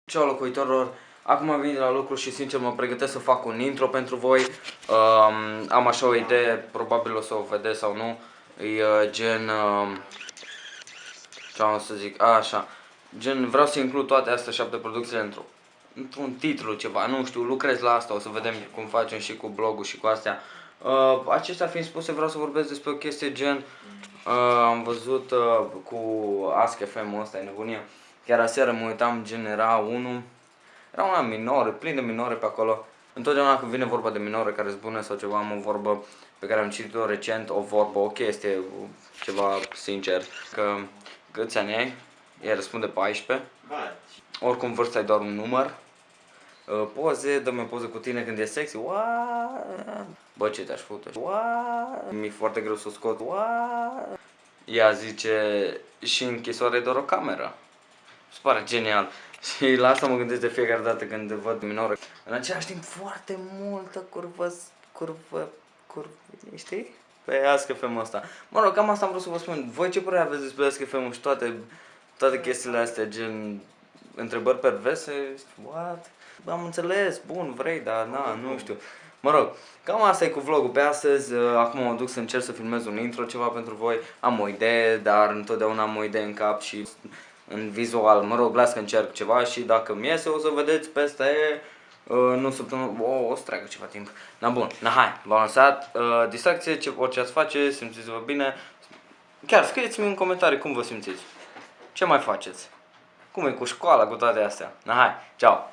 Ciao locuitorilor, acum am venit la lucru și sincer mă pregătesc să fac un intro pentru voi. Am așa o idee, probabil o să o vedeți sau nu. E gen, ce am să zic, așa, gen vreau să includ toate astea 7 producțiile într-un titlu ceva, nu știu, lucrez la asta, o să vedem cum facem și cu blogul și cu astea. Acestea fiind spuse, vreau să vorbesc despre o chestie gen, am văzut cu Ask FM-ul ăsta, e nebunia. Chiar aseară mă uitam, gen era una minoră, plin de minore pe acolo. Întotdeauna când vine vorba de minore care sunt bune sau ceva, am o vorbă pe care am citit-o recent, o vorbă, o chestie, ceva sincer. Că câți ani ai? El răspunde 14. Oricum vârsta e doar un număr. Poze, dă-mi o poză cu tine când e sexy. Bă, ce te-aș fute? Mi-e foarte greu să o scot. Ea zice, și închisoare e doar o cameră. Se pare genial. Și la asta mă gândesc de fiecare dată când văd minore. În același timp foarte multă curvă, știi? Pe Ask FM ăsta. Mă rog, cam asta am vrut să vă spun. Voi ce părere aveți despre Ask FM și toate chestiile astea, gen întrebări perverse? What? Am înțeles, bun, vrei, dar na, nu știu. Mă rog, cam asta e cu vlogul pe astăzi. Acum mă duc să încerc să filmez un intro, ceva pentru voi. Am o idee, dar întotdeauna am o idee în cap și în vizual, mă rog, las că încerc ceva și dacă mi iese o să vedeți peste, nu săptămână, o să treacă ceva timp. Na bun, hai, v-am lăsat, distracție, orice ați face, simțiți-vă bine. Chiar scrieți-mi în comentarii cum vă simțiți, ce mai faceți, cum e cu școala, cu toate astea. Na hai, ceau!